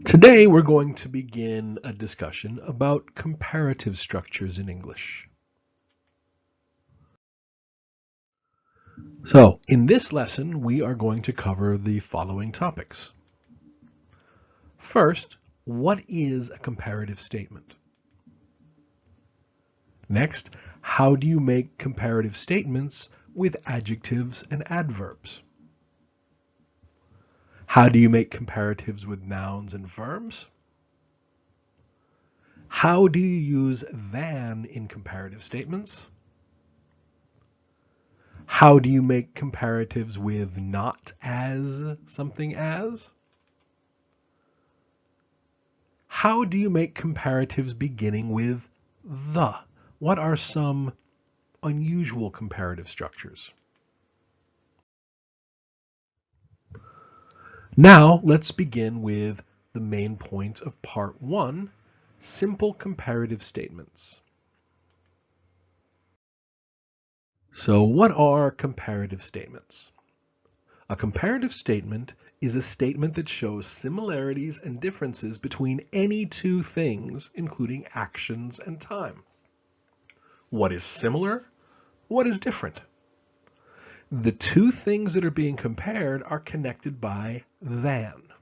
Today we're going to begin a discussion about comparative structures in English. So, in this lesson, we are going to cover the following topics. First, what is a comparative statement? Next, how do you make comparative statements with adjectives and adverbs? How do you make comparatives with nouns and verbs? How do you use than in comparative statements? How do you make comparatives with not as something as? How do you make comparatives beginning with the? What are some unusual comparative structures? Now let's begin with the main point of part 1, simple comparative statements. So what are comparative statements? A comparative statement is a statement that shows similarities and differences between any two things, including actions and time. What is similar? What is different? The two things that are being compared are connected by than.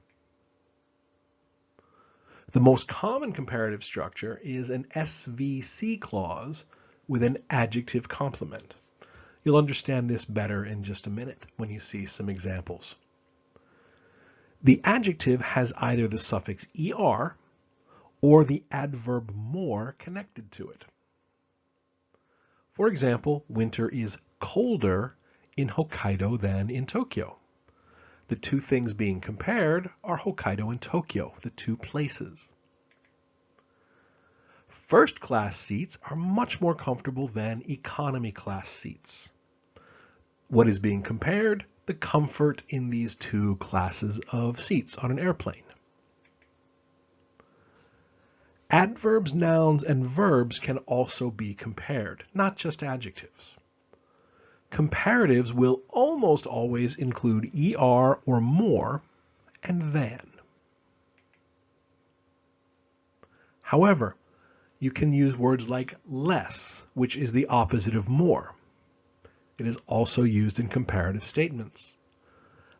The most common comparative structure is an SVC clause with an adjective complement. You'll understand this better in just a minute when you see some examples. The adjective has either the suffix er or the adverb more connected to it. For example, winter is colder in Hokkaido than in Tokyo. The two things being compared are Hokkaido and Tokyo, the two places. First class seats are much more comfortable than economy class seats. What is being compared? The comfort in these two classes of seats on an airplane. Adverbs, nouns, and verbs can also be compared, not just adjectives. Comparatives will almost always include er or more and than. However, you can use words like less, which is the opposite of more. It is also used in comparative statements.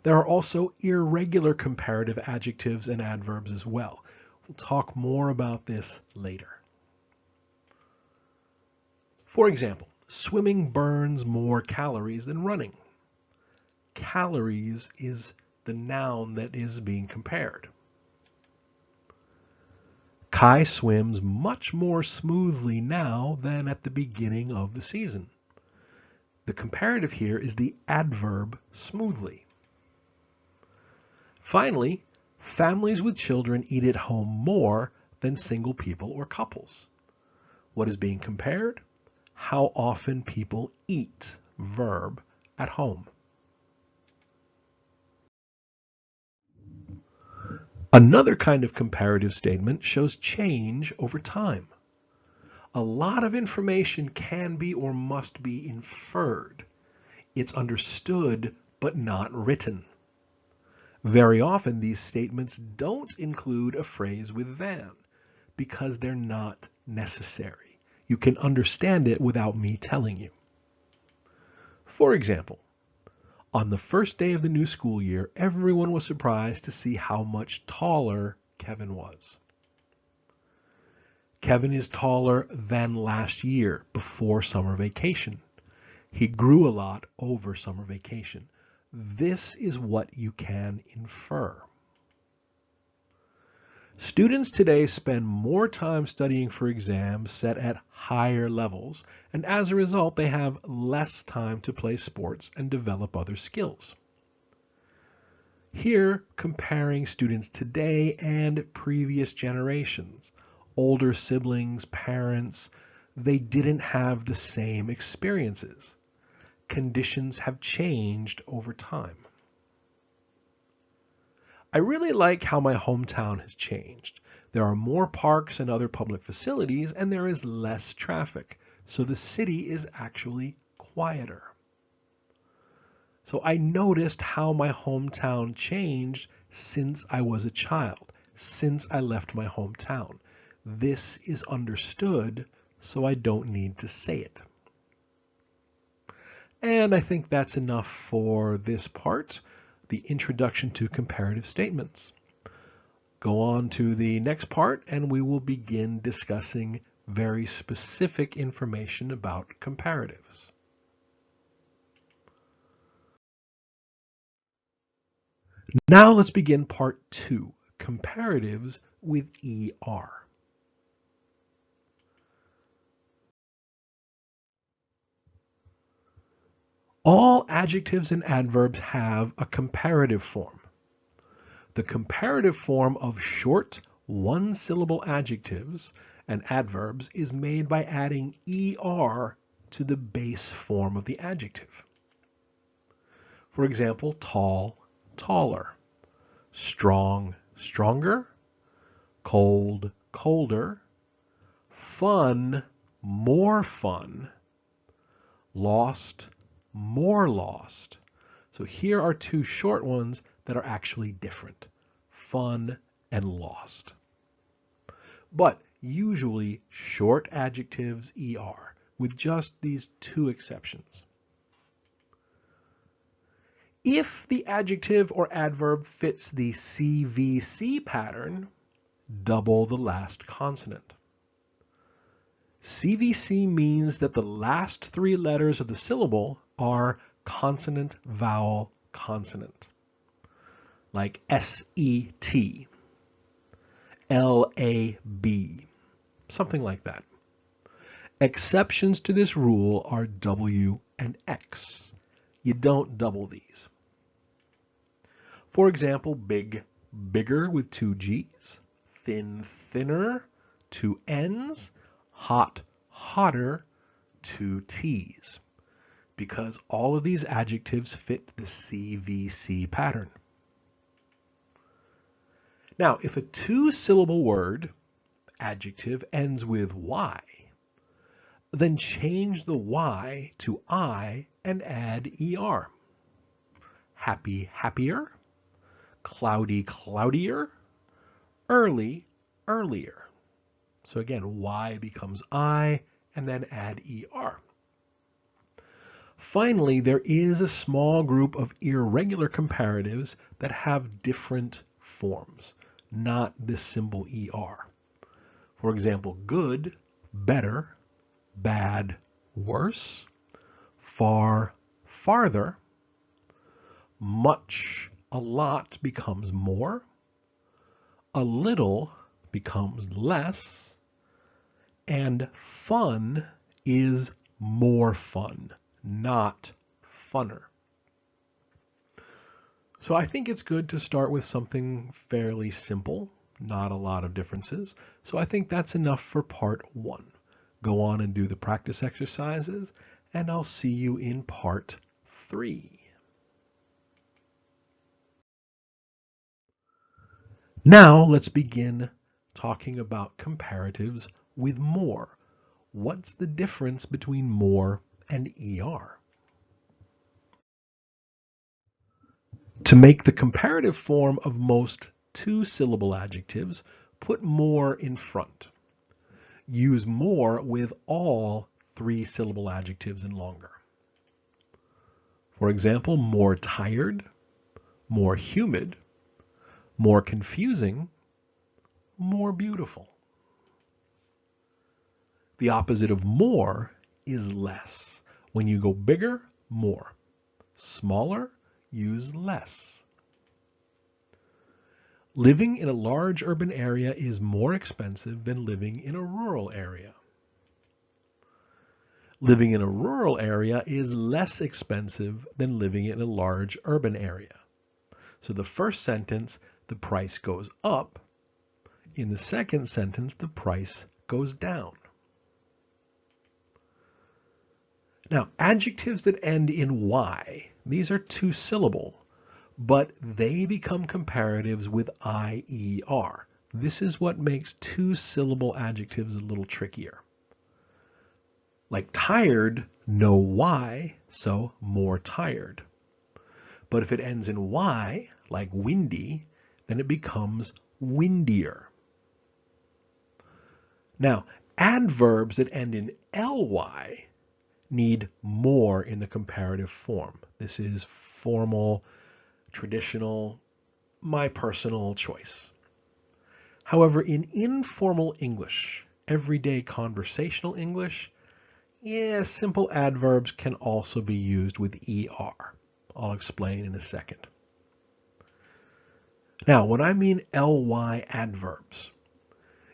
There are also irregular comparative adjectives and adverbs as well. We'll talk more about this later. For example, swimming burns more calories than running. Calories is the noun that is being compared. Kai swims much more smoothly now than at the beginning of the season. The comparative here is the adverb smoothly. Finally, families with children eat at home more than single people or couples. What is being compared? How often people eat, verb, at home. Another kind of comparative statement shows change over time. A lot of information can be or must be inferred. It's understood but not written. Very often these statements don't include a phrase with than because they're not necessary. You can understand it without me telling you. For example, on the first day of the new school year, everyone was surprised to see how much taller Kevin was. Kevin is taller than last year before summer vacation. He grew a lot over summer vacation. This is what you can infer. Students today spend more time studying for exams set at higher levels, and as a result, they have less time to play sports and develop other skills. Here, comparing students today and previous generations, older siblings, parents, they didn't have the same experiences. Conditions have changed over time. I really like how my hometown has changed. There are more parks and other public facilities, and there is less traffic, so the city is actually quieter. So I noticed how my hometown changed since I was a child. since I left my hometown. This is understood, so I don't need to say it. And I think that's enough for this part, the introduction to comparative statements. Go on to the next part and we will begin discussing very specific information about comparatives. Now let's begin part 2, comparatives with ER. All adjectives and adverbs have a comparative form. The comparative form of short, one-syllable adjectives and adverbs is made by adding ER to the base form of the adjective. For example, tall, taller, strong, stronger, cold, colder, fun, more fun, lost, more lost. So here are two short ones that are actually different, fun and lost. But usually short adjectives ER, with just these two exceptions. If the adjective or adverb fits the CVC pattern, double the last consonant. CVC means that the last three letters of the syllable are consonant, vowel, consonant. Like S-E-T, L-A-B, something like that. Exceptions to this rule are W and X. You don't double these. For example, big, bigger with two G's, thin, thinner, two N's, hot, hotter, two T's, because all of these adjectives fit the CVC pattern. Now, if a two-syllable word, adjective, ends with Y, then change the Y to I and add ER. Happy, happier, cloudy, cloudier, early, earlier. So again, Y becomes I and then add ER. Finally, there is a small group of irregular comparatives that have different forms, not this symbol ER. For example, good, better, bad, worse, far, farther, much, a lot becomes more, a little becomes less, and fun is more fun, not funner. So I think it's good to start with something fairly simple, not a lot of differences. So I think that's enough for part 1. Go on and do the practice exercises, and I'll see you in part 3. Now let's begin talking about comparatives with more. What's the difference between more and ER? To make the comparative form of most two-syllable adjectives, put more in front. Use more with all three-syllable adjectives and longer. For example, more tired, more humid, more confusing, more beautiful. The opposite of more is less. When you go bigger, more. Smaller, use less. Living in a large urban area is more expensive than living in a rural area. Living in a rural area is less expensive than living in a large urban area. So the first sentence, the price goes up. In the second sentence, the price goes down. Now, adjectives that end in Y, these are two-syllable, but they become comparatives with IER. This is what makes two-syllable adjectives a little trickier. Like tired, no Y, so more tired. But if it ends in Y, like windy, then it becomes windier. Now, adverbs that end in ly need more in the comparative form. This is formal, traditional, my personal choice. However, in informal English, everyday conversational English, simple adverbs can also be used with er. I'll explain in a second. Now, when I mean ly adverbs,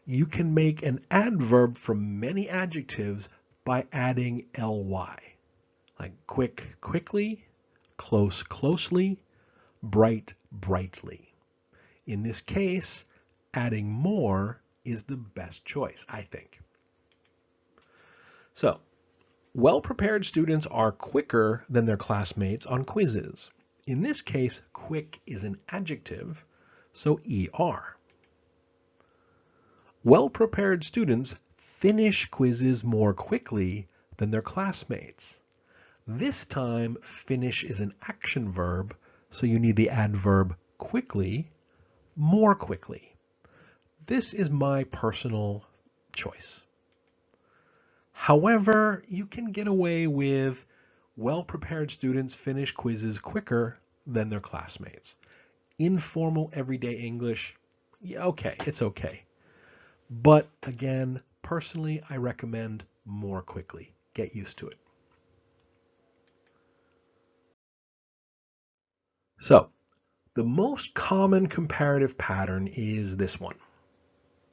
you can make an adverb from many adjectives by adding ly, like quick, quickly, close, closely, bright, brightly. In this case, adding more is the best choice, I think. So, well-prepared students are quicker than their classmates on quizzes. In this case, quick is an adjective, so er. Well-prepared students finish quizzes more quickly than their classmates. This time, finish is an action verb, so you need the adverb quickly, more quickly. This is my personal choice. However, you can get away with well-prepared students finish quizzes quicker than their classmates. Informal everyday English, yeah, okay, it's okay. But again, personally, I recommend more quickly. Get used to it. So, the most common comparative pattern is this one.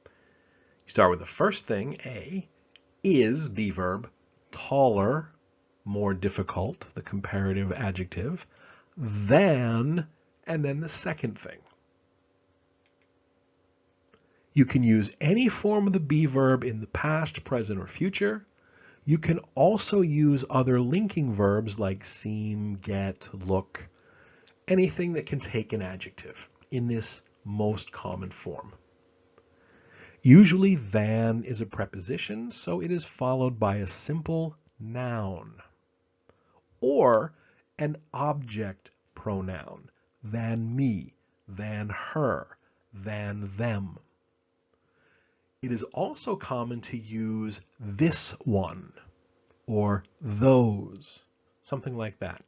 You start with the first thing, A, is be verb, taller, more difficult, the comparative adjective, than, and then the second thing. You can use any form of the be verb in the past, present, or future. You can also use other linking verbs like seem, get, look, anything that can take an adjective in this most common form. Usually than is a preposition, so it is followed by a simple noun or an object pronoun, than me, than her, than them. It is also common to use this one or those, something like that.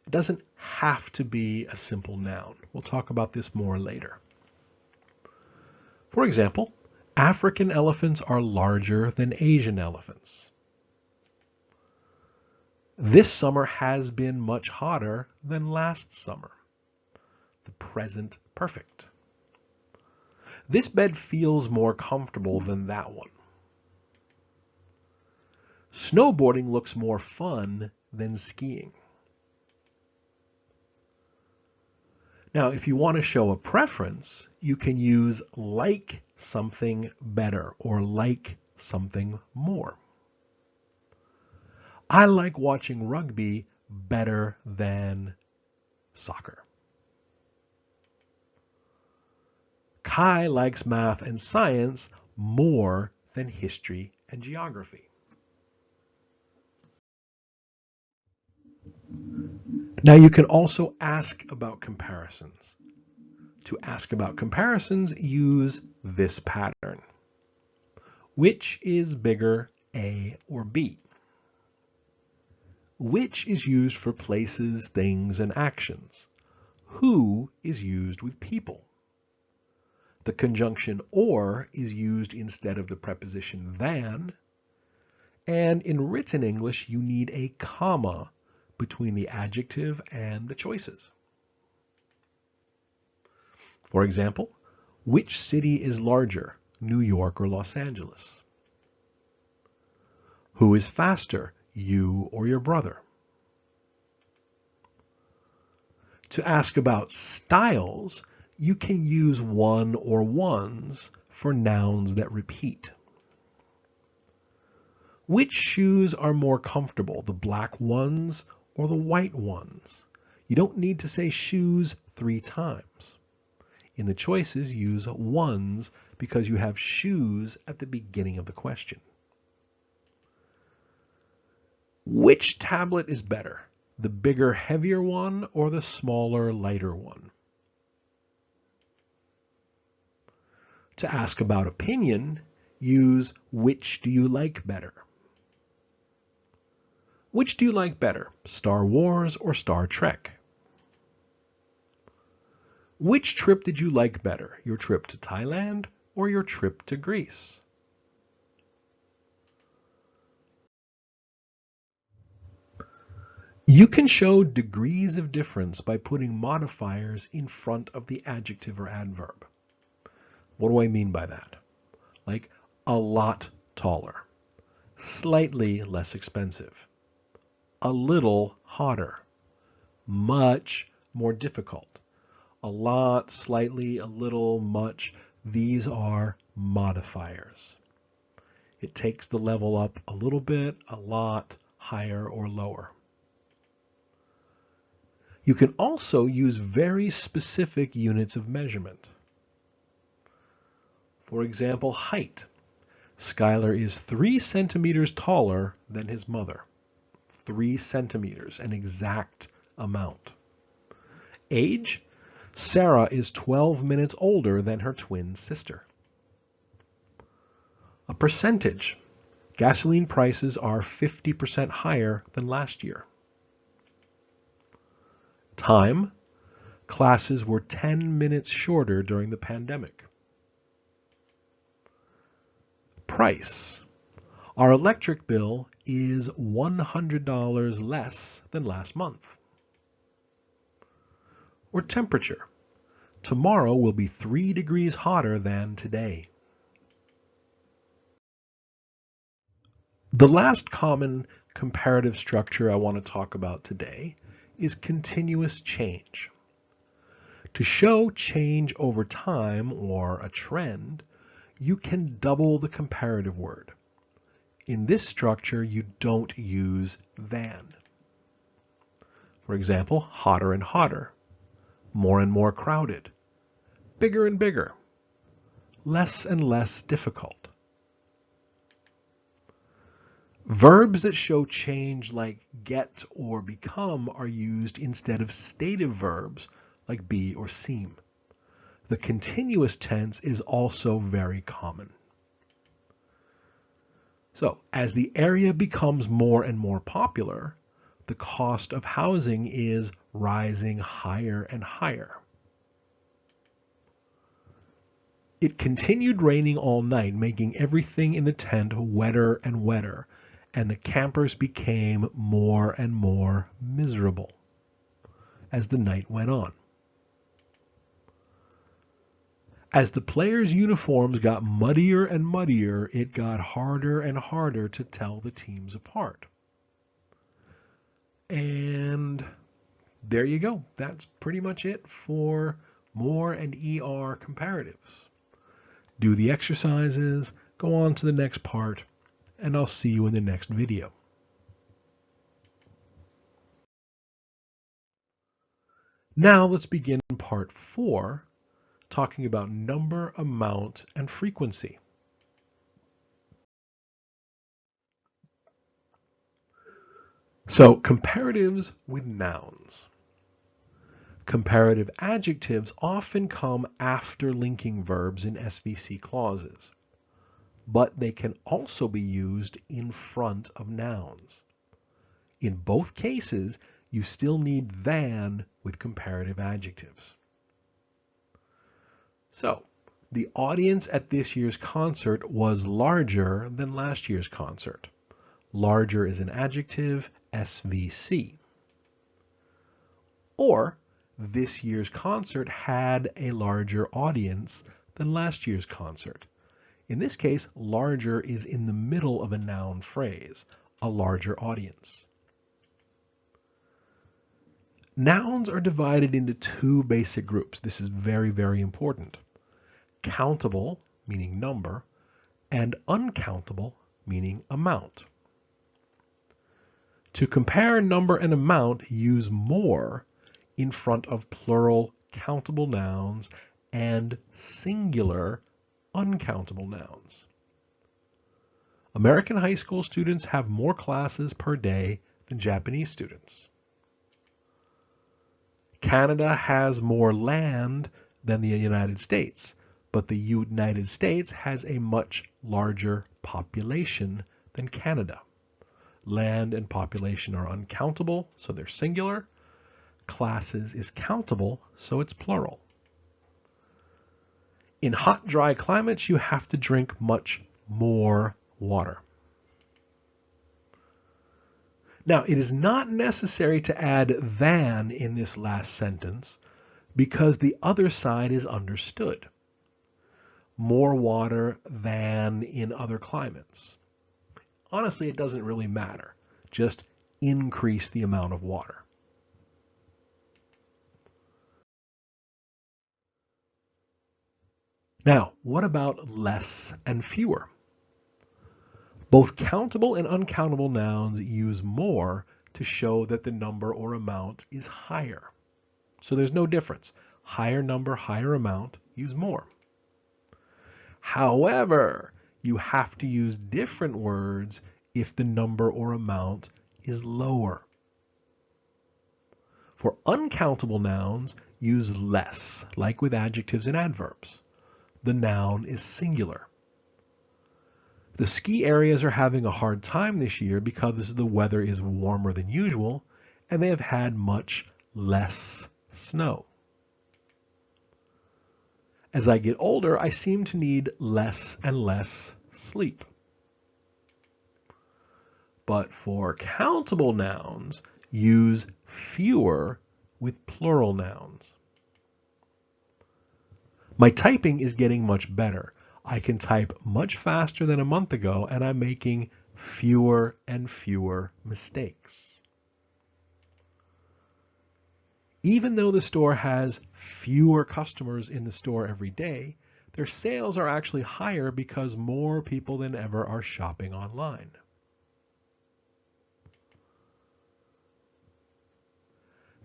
It doesn't have to be a simple noun. We'll talk about this more later. For example, African elephants are larger than Asian elephants. This summer has been much hotter than last summer. The present perfect. This bed feels more comfortable than that one. Snowboarding looks more fun than skiing. Now, if you want to show a preference, you can use like something better or like something more. I like watching rugby better than soccer. Kai likes math and science more than history and geography. Now you can also ask about comparisons. To ask about comparisons, use this pattern. Which is bigger, A or B? Which is used for places, things, and actions. Who is used with people. The conjunction or is used instead of the preposition than. And in written English, you need a comma between the adjective and the choices. For example, which city is larger, New York or Los Angeles? Who is faster, you or your brother? To ask about styles, you can use one or ones for nouns that repeat. Which shoes are more comfortable, the black ones or the white ones? You don't need to say shoes 3 times. In the choices, use ones because you have shoes at the beginning of the question. Which tablet is better, the bigger, heavier one or the smaller, lighter one? To ask about opinion, use which do you like better? Which do you like better, Star Wars or Star Trek? Which trip did you like better, your trip to Thailand or your trip to Greece? You can show degrees of difference by putting modifiers in front of the adjective or adverb. What do I mean by that? Like a lot taller, slightly less expensive, a little hotter, much more difficult. A lot, slightly, a little, much. These are modifiers. It takes the level up a little bit, a lot, higher or lower. You can also use very specific units of measurement. For example, height. Skylar is 3 centimeters taller than his mother. 3 centimeters, an exact amount. Age. Sarah is 12 minutes older than her twin sister. A percentage. Gasoline prices are 50% higher than last year. Time. Classes were 10 minutes shorter during the pandemic. Price. Our electric bill is $100 less than last month. Or temperature. Tomorrow will be 3 degrees hotter than today. The last common comparative structure I want to talk about today is continuous change. To show change over time or a trend, you can double the comparative word. In this structure, you don't use than. For example, hotter and hotter, more and more crowded, bigger and bigger, less and less difficult. Verbs that show change like get or become are used instead of stative verbs like be or seem. The continuous tense is also very common. So, as the area becomes more and more popular, the cost of housing is rising higher and higher. It continued raining all night, making everything in the tent wetter and wetter, and the campers became more and more miserable as the night went on. As the players' uniforms got muddier and muddier, it got harder and harder to tell the teams apart. And there you go. That's pretty much it for more and ER comparatives. Do the exercises, go on to the next part, and I'll see you in the next video. Now let's begin part 4, talking about number, amount, and frequency. So, comparatives with nouns. Comparative adjectives often come after linking verbs in SVC clauses, but they can also be used in front of nouns. In both cases, you still need than with comparative adjectives. So, the audience at this year's concert was larger than last year's concert. Larger is an adjective, SVC. Or, this year's concert had a larger audience than last year's concert. In this case, larger is in the middle of a noun phrase, a larger audience. Nouns are divided into 2 basic groups. This is very, very important. Countable, meaning number, and uncountable, meaning amount. To compare number and amount, use more in front of plural countable nouns and singular uncountable nouns. American high school students have more classes per day than Japanese students. Canada has more land than the United States, but the United States has a much larger population than Canada. Land and population are uncountable, so they're singular. Classes is countable, so it's plural. In hot, dry climates, you have to drink much more water. Now, it is not necessary to add than in this last sentence because the other side is understood. More water than in other climates. Honestly, it doesn't really matter. Just increase the amount of water. Now, what about less and fewer? Both countable and uncountable nouns use more to show that the number or amount is higher. So there's no difference. Higher number, higher amount, use more. However, you have to use different words if the number or amount is lower. For uncountable nouns, use less, like with adjectives and adverbs. The noun is singular. The ski areas are having a hard time this year because the weather is warmer than usual and they have had much less snow. As I get older, I seem to need less and less sleep. But for countable nouns, use fewer with plural nouns. My typing is getting much better. I can type much faster than a month ago, and I'm making fewer and fewer mistakes. Even though the store has fewer customers in the store every day, their sales are actually higher because more people than ever are shopping online.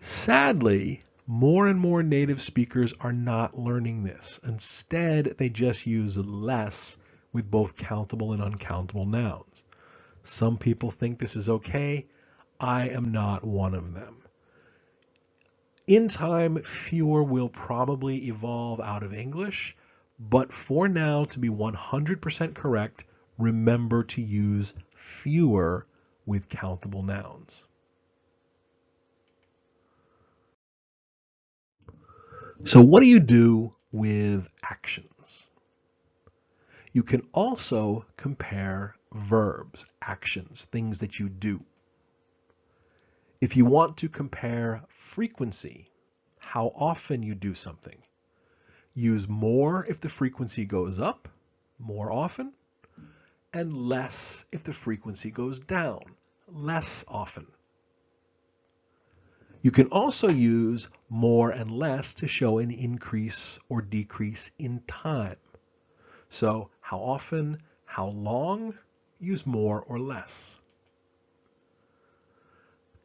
Sadly, more and more native speakers are not learning this. Instead, they just use less with both countable and uncountable nouns. Some people think this is okay. I am not one of them. In time, fewer will probably evolve out of English, but for now, to be 100% correct, remember to use fewer with countable nouns. So what do you do with actions? You can also compare verbs, actions, things that you do. If you want to compare frequency, how often you do something, use more if the frequency goes up, more often, and less if the frequency goes down, less often. You can also use more and less to show an increase or decrease in time. So how often, how long, use more or less.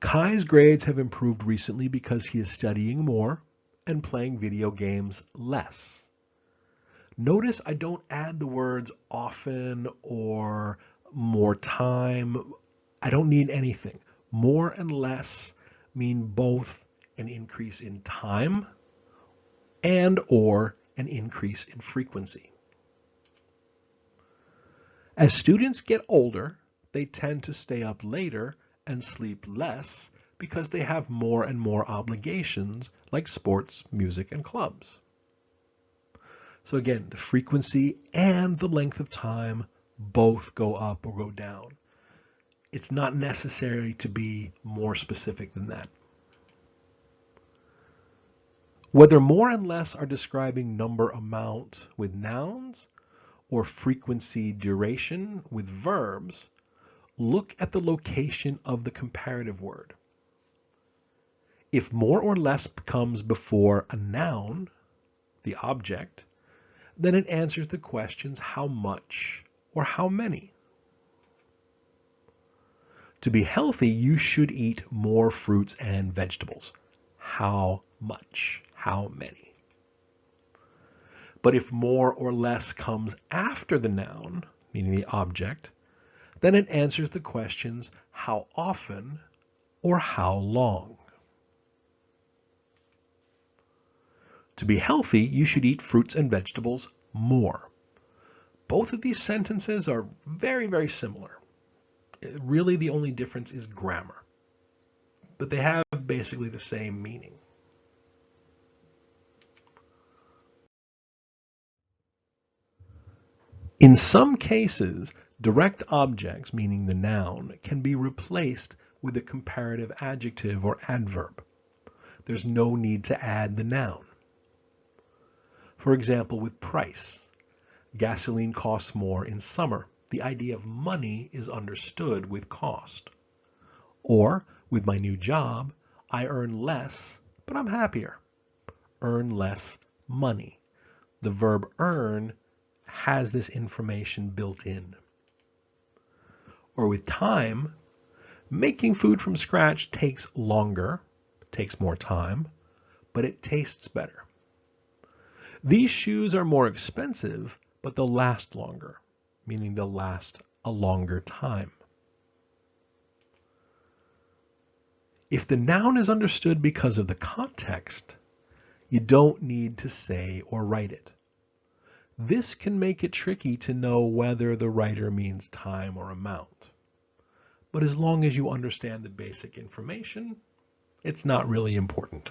Kai's grades have improved recently because he is studying more and playing video games less. Notice I don't add the words often or more time. I don't need anything. More and less mean both an increase in time and or an increase in frequency. As students get older, they tend to stay up later and sleep less because they have more and more obligations like sports, music, and clubs. So again, the frequency and the length of time both go up or go down. It's not necessary to be more specific than that. Whether more and less are describing number amount with nouns or frequency duration with verbs, look at the location of the comparative word. If more or less comes before a noun, the object, then it answers the questions how much or how many. To be healthy, you should eat more fruits and vegetables. How much? How many? But if more or less comes after the noun, meaning the object, then it answers the questions how often or how long. To be healthy, you should eat fruits and vegetables more. Both of these sentences are very, very similar. Really, the only difference is grammar, but they have basically the same meaning. In some cases, direct objects, meaning the noun, can be replaced with a comparative adjective or adverb. There's no need to add the noun. For example, with price, gasoline costs more in summer. The idea of money is understood with cost. Or, with my new job, I earn less, but I'm happier. Earn less money. The verb earn has this information built in. Or with time, making food from scratch takes longer, takes more time, but it tastes better. These shoes are more expensive, but they'll last longer, meaning they'll last a longer time. If the noun is understood because of the context, you don't need to say or write it. This can make it tricky to know whether the writer means time or amount. But as long as you understand the basic information, it's not really important.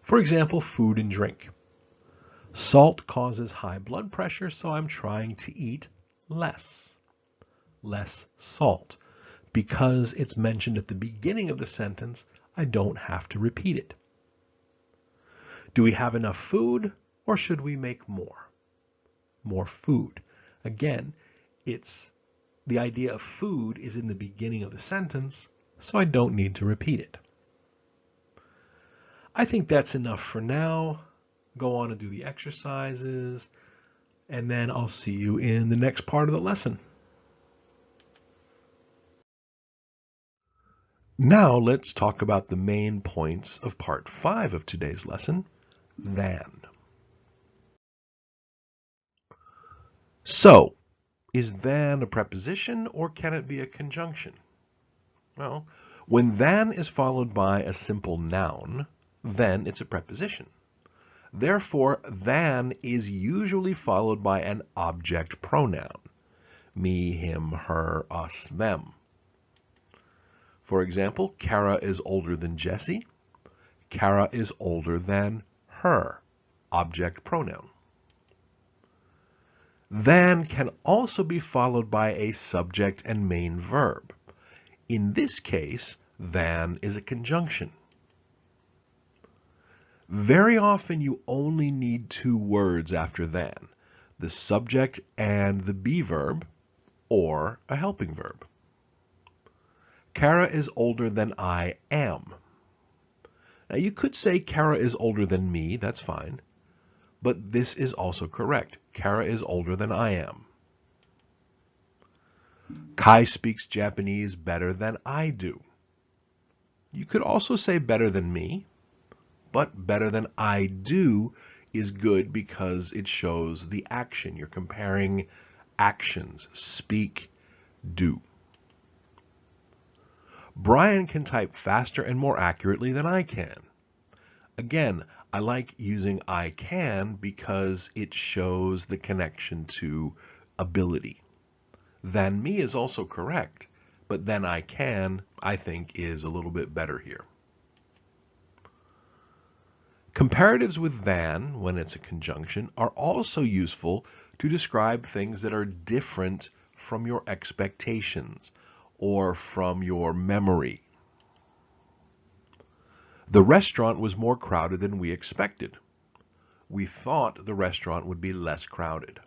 For example, food and drink. Salt causes high blood pressure, so I'm trying to eat less. Less salt. Because it's mentioned at the beginning of the sentence, I don't have to repeat it. Do we have enough food, or should we make more? More food. Again, the idea of food is in the beginning of the sentence, so I don't need to repeat it. I think that's enough for now. Go on and do the exercises, and then I'll see you in the next part of the lesson. Now let's talk about the main points of part 5 of today's lesson, than. So, is than a preposition or can it be a conjunction? Well, when than is followed by a simple noun, then it's a preposition. Therefore, than is usually followed by an object pronoun. Me, him, her, us, them. For example, Kara is older than Jesse. Kara is older than her. Object pronoun. Than can also be followed by a subject and main verb. In this case, than is a conjunction. Very often you only need 2 words after than, the subject and the be verb, or a helping verb. Kara is older than I am. Now you could say Kara is older than me, that's fine, but this is also correct. Kara is older than I am. Kai speaks Japanese better than I do. You could also say better than me, but better than I do is good because it shows the action. You're comparing actions. Speak, do. Brian can type faster and more accurately than I can. Again, I like using I can because it shows the connection to ability. Than me is also correct, but than I can, I think, is a little bit better here. Comparatives with than, when it's a conjunction, are also useful to describe things that are different from your expectations or from your memory. The restaurant was more crowded than we expected. We thought the restaurant would be less crowded.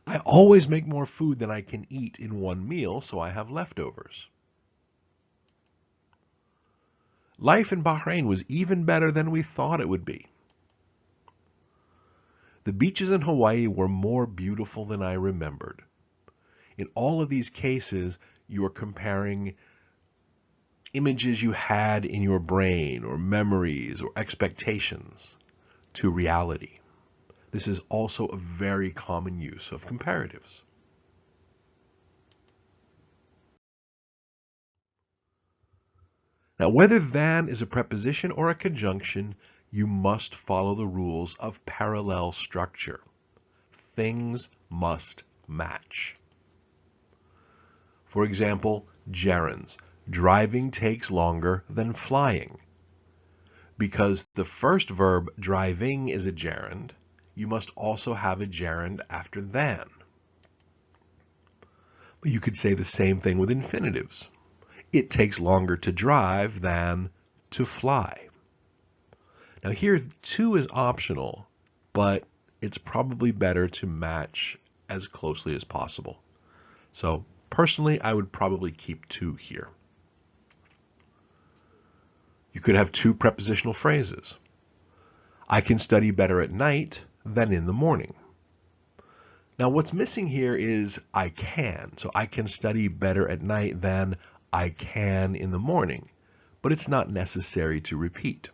I always make more food than I can eat in one meal, so I have leftovers. Life in Bahrain was even better than we thought it would be. The beaches in Hawaii were more beautiful than I remembered. In all of these cases, you are comparing images you had in your brain or memories or expectations to reality. This is also a very common use of comparatives. Now, whether than is a preposition or a conjunction you must follow the rules of parallel structure. Things must match. For example, gerunds. Driving takes longer than flying. Because the first verb, driving, is a gerund, you must also have a gerund after than. But you could say the same thing with infinitives. It takes longer to drive than to fly. Now here, to is optional, but it's probably better to match as closely as possible. So personally, I would probably keep to here. You could have two prepositional phrases. I can study better at night than in the morning. Now what's missing here is I can. So I can study better at night than I can in the morning, but it's not necessary to repeat.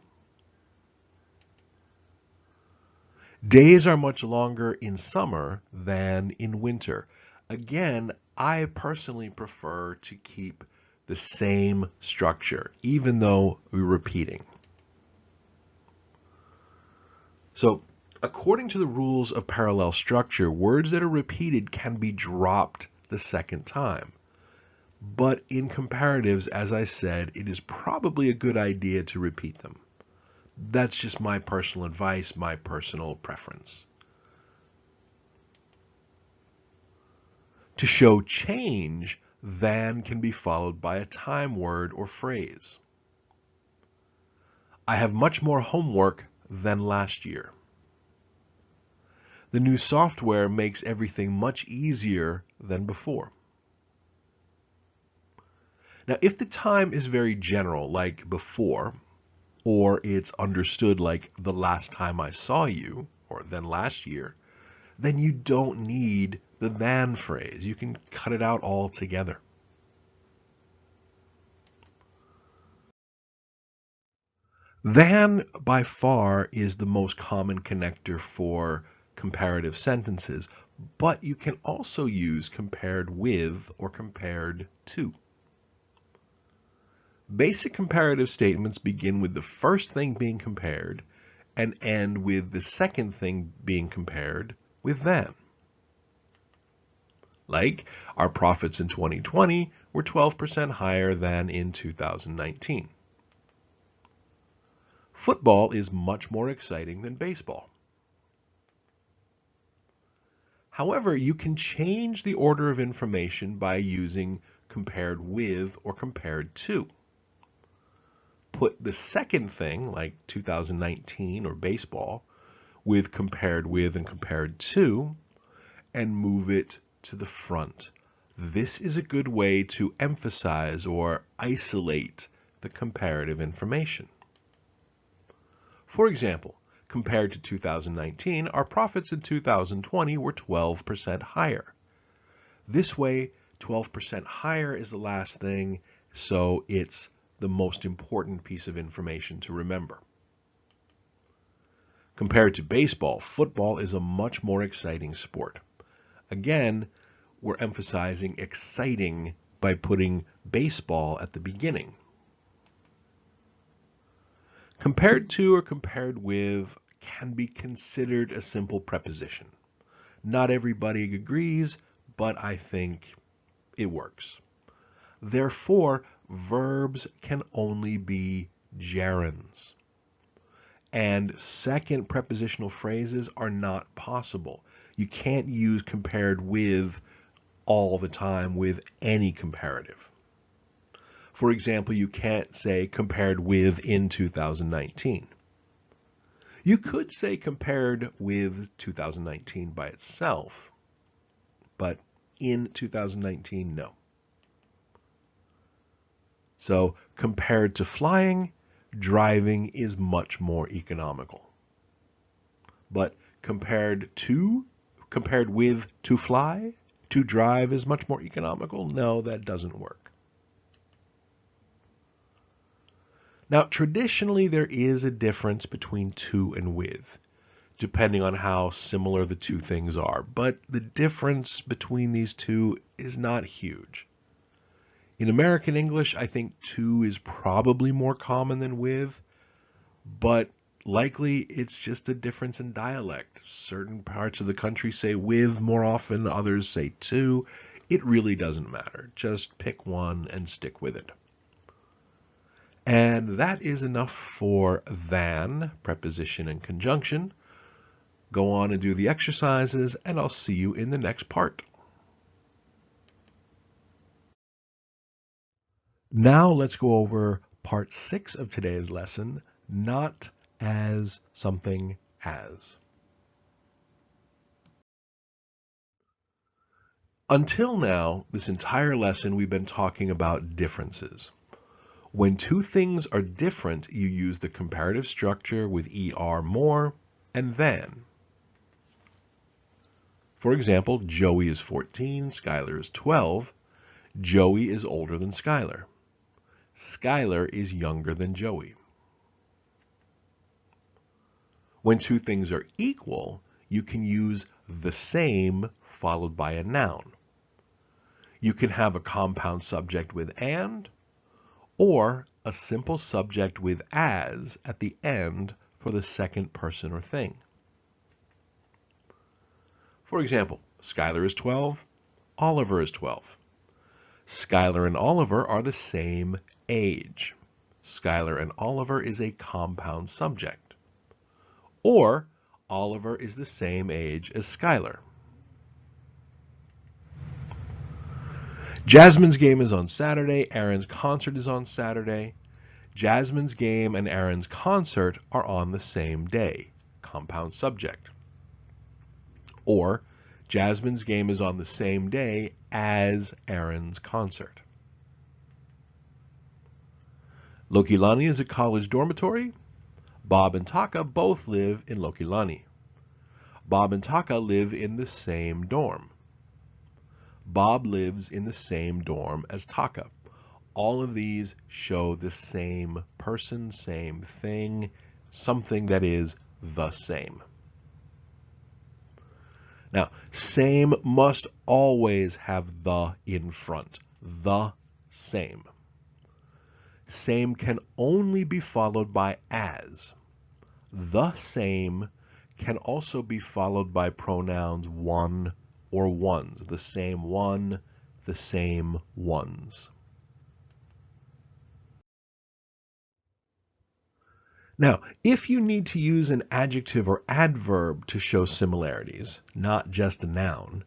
Days are much longer in summer than in winter. Again, I personally prefer to keep the same structure, even though we're repeating. So, according to the rules of parallel structure, words that are repeated can be dropped the second time. But in comparatives, as I said, it is probably a good idea to repeat them. That's just my personal advice, my personal preference. To show change, than can be followed by a time word or phrase. I have much more homework than last year. The new software makes everything much easier than before. Now, if the time is very general, like before, or it's understood like the last time I saw you, or than last year, then you don't need the than phrase. You can cut it out altogether. Than, by far, is the most common connector for comparative sentences, but you can also use compared with or compared to. Basic comparative statements begin with the first thing being compared and end with the second thing being compared with than. Like, our profits in 2020 were 12% higher than in 2019. Football is much more exciting than baseball. However, you can change the order of information by using compared with or compared to. Put the second thing, like 2019 or baseball, with compared with and compared to, and move it to the front. This is a good way to emphasize or isolate the comparative information. For example, compared to 2019, our profits in 2020 were 12% higher. This way, 12% higher is the last thing, so it's the most important piece of information to remember. Compared to baseball, football is a much more exciting sport. Again, we're emphasizing exciting by putting baseball at the beginning. Compared to or compared with can be considered a simple preposition. Not everybody agrees, but I think it works. Therefore, verbs can only be gerunds. And second prepositional phrases are not possible. You can't use compared with all the time with any comparative. For example, you can't say compared with in 2019. You could say compared with 2019 by itself, but in 2019, no. So compared to flying, driving is much more economical. But compared with to fly, to drive is much more economical? No, that doesn't work. Now, traditionally, there is a difference between to and with, depending on how similar the two things are. But the difference between these two is not huge. In American English, I think to is probably more common than with, but Likely it's just a difference in dialect. Certain parts of the country say with more often, others say to. It really doesn't matter. Just pick one and stick with it. And that is enough for than, preposition and conjunction. Go on and do the exercises, and I'll see you in the next part. Now let's go over part 6 of today's lesson, not as something as. Until now, this entire lesson, we've been talking about differences. When two things are different, you use the comparative structure with er more and than. For example, Joey is 14, Skylar is 12. Joey is older than Skylar. Skylar is younger than Joey. When two things are equal, you can use the same followed by a noun. You can have a compound subject with and, or a simple subject with as at the end for the second person or thing. For example, Skylar is 12, Oliver is 12. Skylar and Oliver are the same age. Skylar and Oliver is a compound subject. Or Oliver is the same age as Skylar. Jasmine's game is on Saturday. Aaron's concert is on Saturday. Jasmine's game and Aaron's concert are on the same day. Compound subject. Or Jasmine's game is on the same day as Aaron's concert. Lokilani is a college dormitory. Bob and Taka both live in Lokilani. Bob and Taka live in the same dorm. Bob lives in the same dorm as Taka. All of these show the same person, same thing, something that is the same. Now, same must always have the in front. The same. Same can only be followed by as. The same can also be followed by pronouns one or ones. The same one, the same ones. Now, if you need to use an adjective or adverb to show similarities, not just a noun,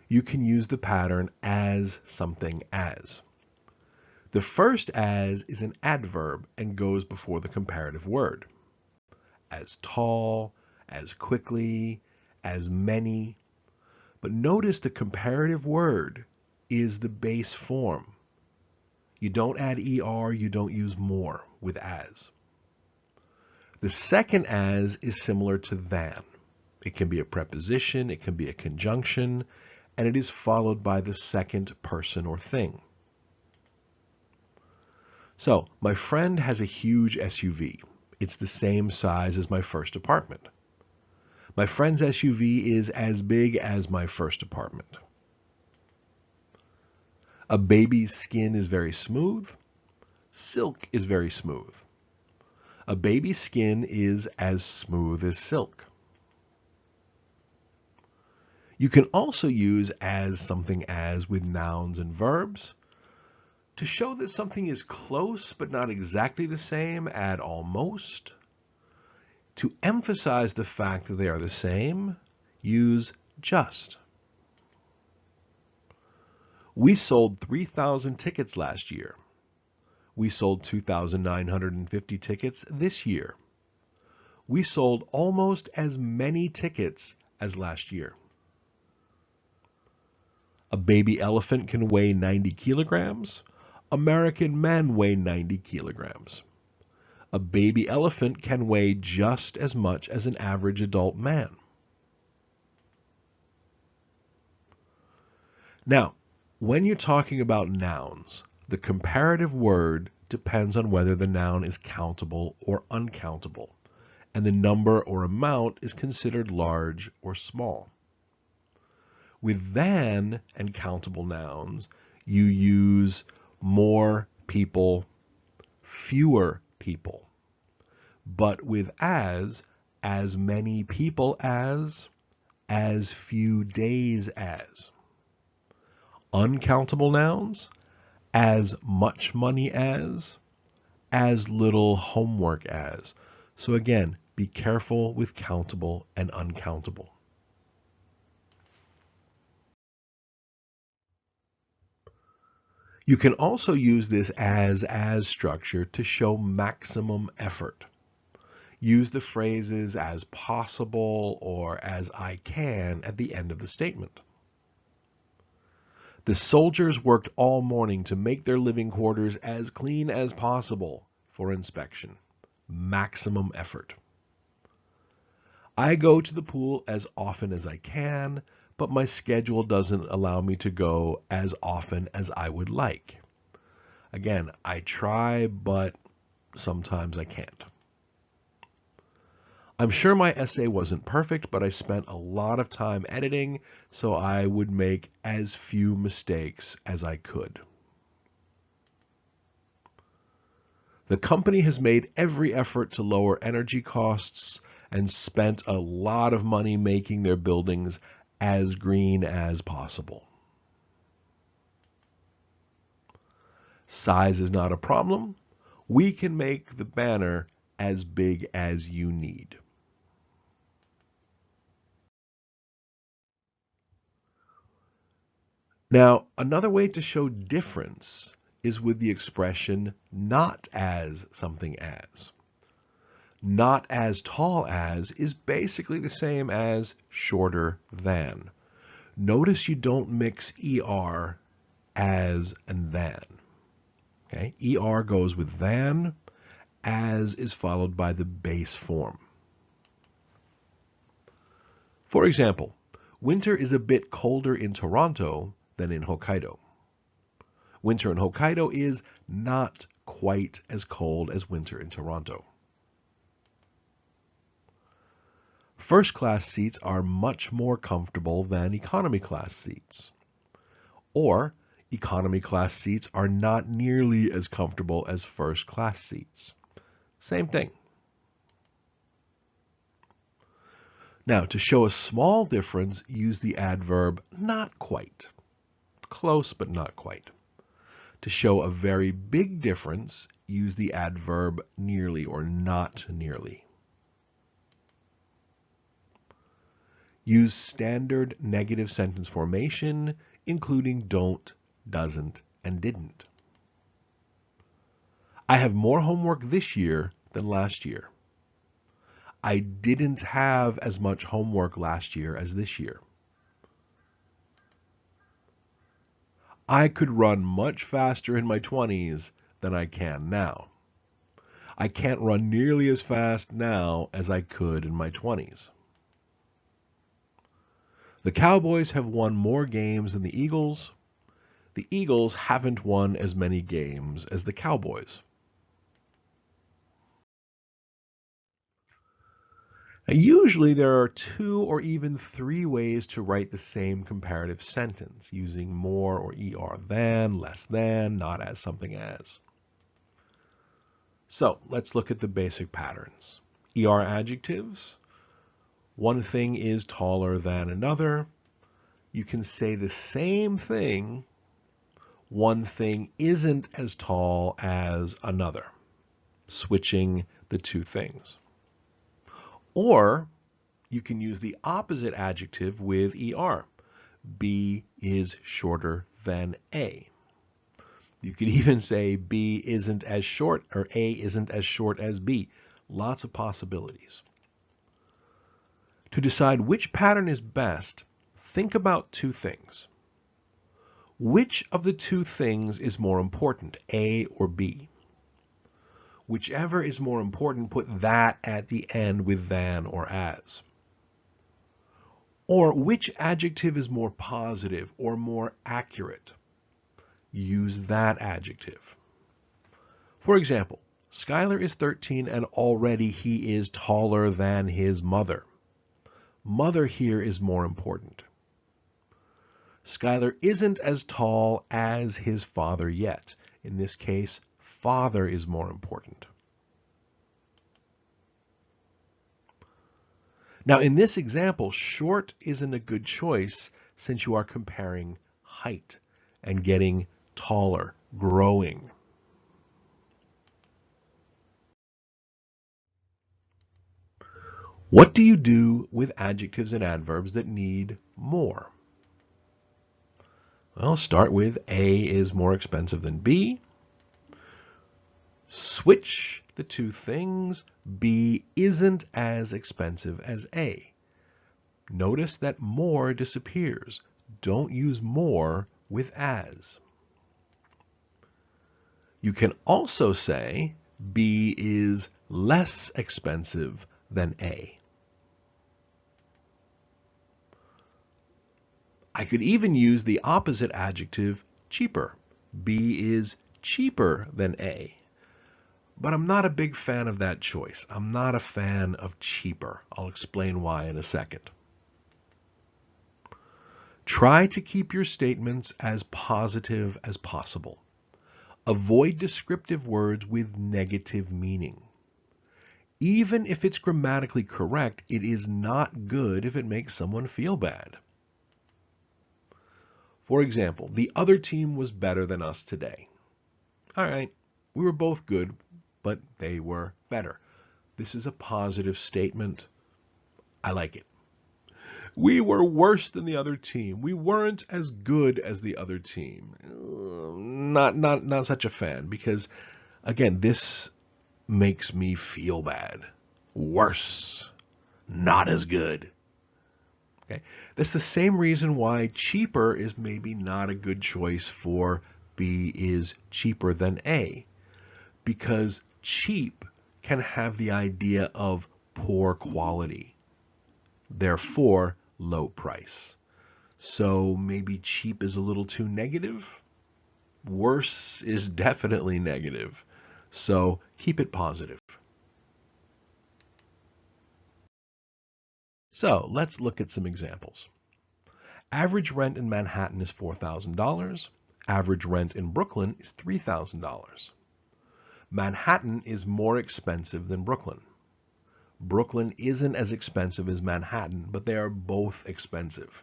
you can use the pattern as something as. The first as is an adverb and goes before the comparative word. As tall, as quickly, as many. But notice the comparative word is the base form. You don't add er, you don't use more with as. The second as is similar to than. It can be a preposition, it can be a conjunction, and it is followed by the second person or thing. So, my friend has a huge SUV. It's the same size as my first apartment. My friend's SUV is as big as my first apartment. A baby's skin is very smooth. Silk is very smooth. A baby's skin is as smooth as silk. You can also use as something as with nouns and verbs. To show that something is close but not exactly the same, add almost. To emphasize the fact that they are the same, use just. We sold 3,000 tickets last year. We sold 2,950 tickets this year. We sold almost as many tickets as last year. A baby elephant can weigh 90 kilograms. American men weigh 90 kilograms. A baby elephant can weigh just as much as an average adult man. Now, when you're talking about nouns, the comparative word depends on whether the noun is countable or uncountable, and the number or amount is considered large or small. With than and countable nouns, you use more people, fewer people. But with as many people as few days as. Uncountable nouns, as much money as little homework as. So again, be careful with countable and uncountable. You can also use this as structure to show maximum effort. Use the phrases as possible or as I can at the end of the statement. The soldiers worked all morning to make their living quarters as clean as possible for inspection. Maximum effort. I go to the pool as often as I can, but my schedule doesn't allow me to go as often as I would like. Again, I try, but sometimes I can't. I'm sure my essay wasn't perfect, but I spent a lot of time editing, so I would make as few mistakes as I could. The company has made every effort to lower energy costs and spent a lot of money making their buildings as green as possible. Size is not a problem. We can make the banner as big as you need. Now, another way to show difference is with the expression not as something as. Not as tall as is basically the same as shorter than. Notice you don't mix ER, as, and than. Okay? ER goes with than, as is followed by the base form. For example, winter is a bit colder in Toronto than in Hokkaido. Winter in Hokkaido is not quite as cold as winter in Toronto. First class seats are much more comfortable than economy class seats. Or economy class seats are not nearly as comfortable as first class seats. Same thing. Now, to show a small difference, use the adverb not quite. Close, but not quite. To show a very big difference, use the adverb nearly or not nearly. Use standard negative sentence formation, including don't, doesn't, and didn't. I have more homework this year than last year. I didn't have as much homework last year as this year. I could run much faster in my 20s than I can now. I can't run nearly as fast now as I could in my 20s. The Cowboys have won more games than the Eagles. The Eagles haven't won as many games as the Cowboys. Now, usually there are 2 or even 3 ways to write the same comparative sentence, using more or er than, less than, not as something as. So let's look at the basic patterns. Er adjectives. One thing is taller than another. You can say the same thing. One thing isn't as tall as another. Switching the two things. Or you can use the opposite adjective with er. B is shorter than A. You could even say B isn't as short or A isn't as short as B. Lots of possibilities. To decide which pattern is best, think about 2 things. Which of the 2 things is more important, A or B? Whichever is more important, put that at the end with than or as. Or which adjective is more positive or more accurate? Use that adjective. For example, Skylar is 13 and already he is taller than his mother. Mother here is more important. Skylar isn't as tall as his father yet. In this case, father is more important. Now, in this example, short isn't a good choice since you are comparing height and getting taller, growing. What do you do with adjectives and adverbs that need more? Well, start with A is more expensive than B. Switch the two things. B isn't as expensive as A. Notice that more disappears. Don't use more with as. You can also say B is less expensive than A. I could even use the opposite adjective, cheaper. B is cheaper than A. But I'm not a big fan of that choice. I'm not a fan of cheaper. I'll explain why in a second. Try to keep your statements as positive as possible. Avoid descriptive words with negative meaning. Even if it's grammatically correct, it is not good if it makes someone feel bad. For example, the other team was better than us today. All right, we were both good, but they were better. This is a positive statement. I like it. We were worse than the other team. We weren't as good as the other team. Not such a fan because, again, this makes me feel bad. Worse. Not as good. Okay? That's the same reason why cheaper is maybe not a good choice for B is cheaper than A. Because cheap can have the idea of poor quality. Therefore, low price. So maybe cheap is a little too negative. Worse is definitely negative. So keep it positive. So let's look at some examples. Average rent in Manhattan is $4,000. Average rent in Brooklyn is $3,000. Manhattan is more expensive than Brooklyn. Brooklyn isn't as expensive as Manhattan, but they are both expensive.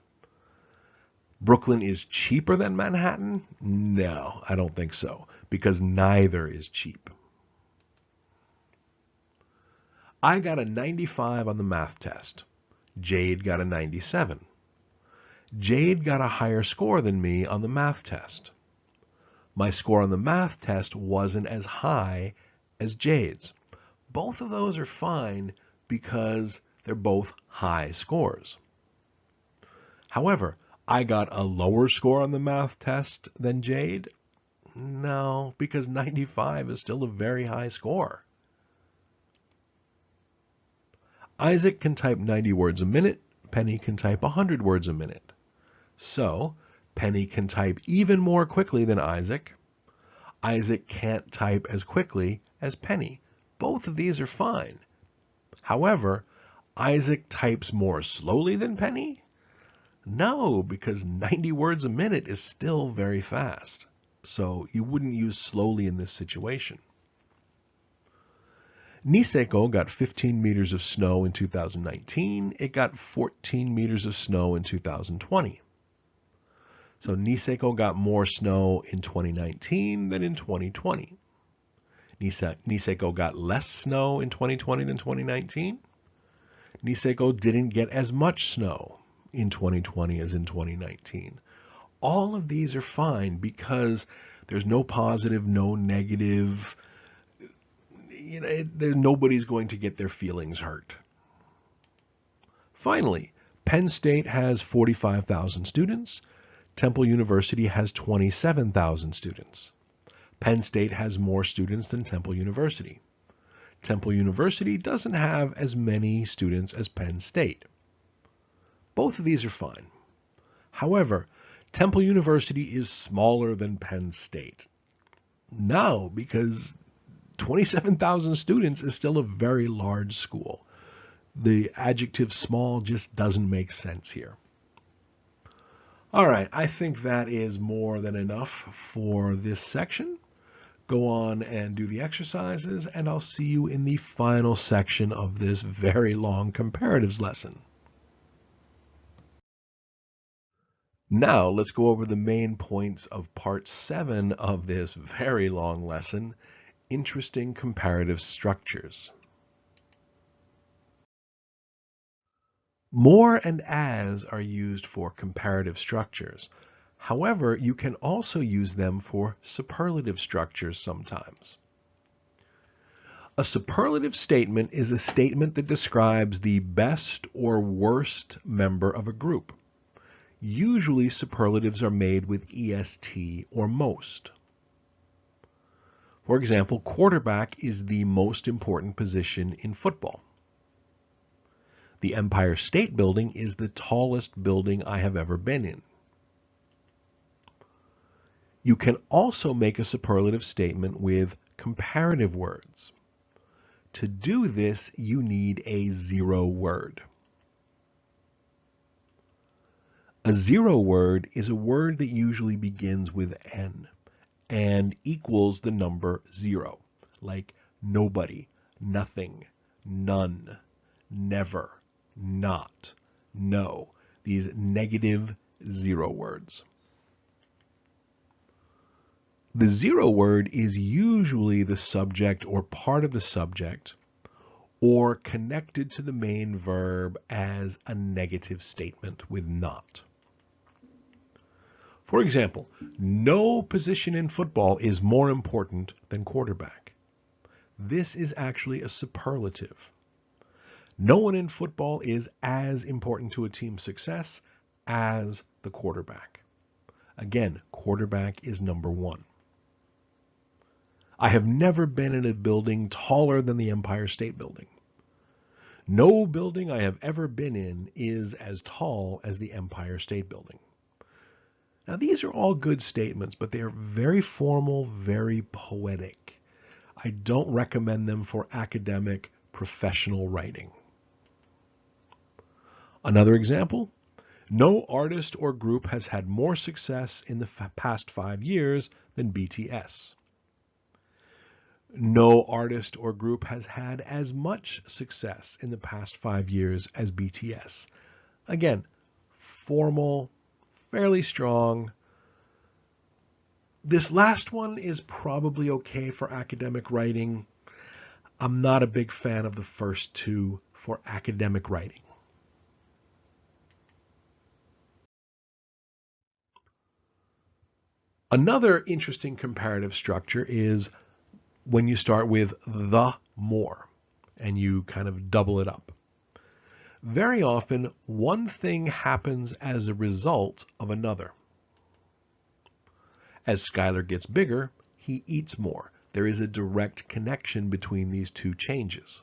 Brooklyn is cheaper than Manhattan? No, I don't think so, because neither is cheap. I got a 95 on the math test. Jade got a 97. Jade got a higher score than me on the math test. My score on the math test wasn't as high as Jade's. Both of those are fine because they're both high scores. However, I got a lower score on the math test than Jade? No, because 95 is still a very high score. Isaac can type 90 words a minute. Penny can type 100 words a minute. So, Penny can type even more quickly than Isaac. Isaac can't type as quickly as Penny. Both of these are fine. However, Isaac types more slowly than Penny? No, because 90 words a minute is still very fast. So you wouldn't use slowly in this situation. Niseko got 15 meters of snow in 2019. It got 14 meters of snow in 2020. So Niseko got more snow in 2019 than in 2020. Niseko got less snow in 2020 than 2019. Niseko didn't get as much snow in 2020 as in 2019. All of these are fine because there's no positive, no negative. Nobody's going to get their feelings hurt. Finally, Penn State has 45,000 students. Temple University has 27,000 students. Penn State has more students than Temple University. Temple University doesn't have as many students as Penn State. Both of these are fine. However, Temple University is smaller than Penn State. No, because 27,000 students is still a very large school. The adjective small just doesn't make sense here. All right, I think that is more than enough for this section. Go on and do the exercises, and I'll see you in the final section of this very long comparatives lesson. Now let's go over the main points of part 7 of this very long lesson, interesting comparative structures. More and as are used for comparative structures. However, you can also use them for superlative structures sometimes. A superlative statement is a statement that describes the best or worst member of a group. Usually superlatives are made with est or most. For example, quarterback is the most important position in football. The Empire State Building is the tallest building I have ever been in. You can also make a superlative statement with comparative words. To do this, you need a zero word. A zero word is a word that usually begins with n and equals the number 0, like nobody, nothing, none, never, not, no, these negative zero words. The zero word is usually the subject or part of the subject, or connected to the main verb as a negative statement with not. For example, no position in football is more important than quarterback. This is actually a superlative. No one in football is as important to a team's success as the quarterback. Again, quarterback is number 1. I have never been in a building taller than the Empire State Building. No building I have ever been in is as tall as the Empire State Building. Now, these are all good statements, but they are very formal, very poetic. I don't recommend them for academic, professional writing. Another example, no artist or group has had more success in the past 5 years than BTS. No artist or group has had as much success in the past 5 years as BTS. Again, formal, fairly strong. This last one is probably okay for academic writing. I'm not a big fan of the first two for academic writing. Another interesting comparative structure is when you start with the more and you kind of double it up. Very often, one thing happens as a result of another. As Skylar gets bigger, he eats more. There is a direct connection between these two changes.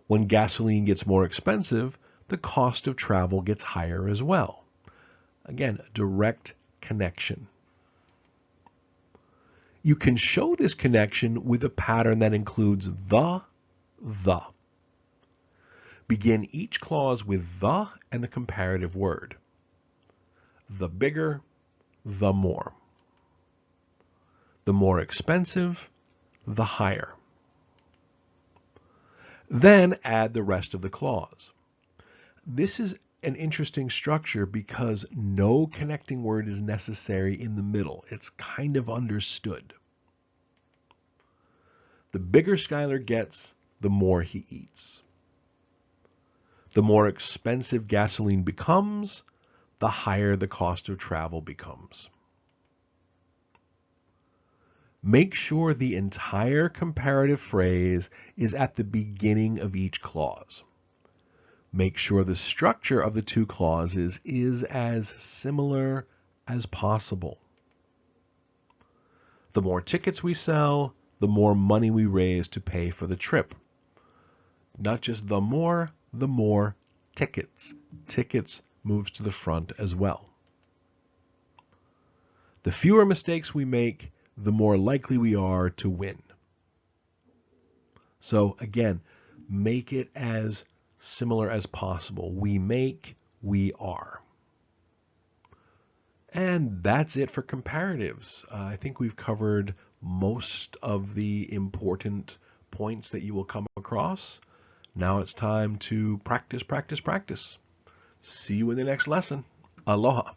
When gasoline gets more expensive, the cost of travel gets higher as well. Again, a direct connection. You can show this connection with a pattern that includes the. Begin each clause with the and the comparative word. The bigger, the more. The more expensive, the higher. Then add the rest of the clause. This is an interesting structure because no connecting word is necessary in the middle. It's kind of understood. The bigger Skylar gets, the more he eats. The more expensive gasoline becomes, the higher the cost of travel becomes. Make sure the entire comparative phrase is at the beginning of each clause. Make sure the structure of the two clauses is as similar as possible. The more tickets we sell, the more money we raise to pay for the trip. Not just the more tickets. Tickets moves to the front as well. The fewer mistakes we make, the more likely we are to win. So again, make it as similar as possible. We make, we are. And that's it for comparatives. I think we've covered most of the important points that you will come across. Now it's time to practice, practice, practice. See you in the next lesson. Aloha.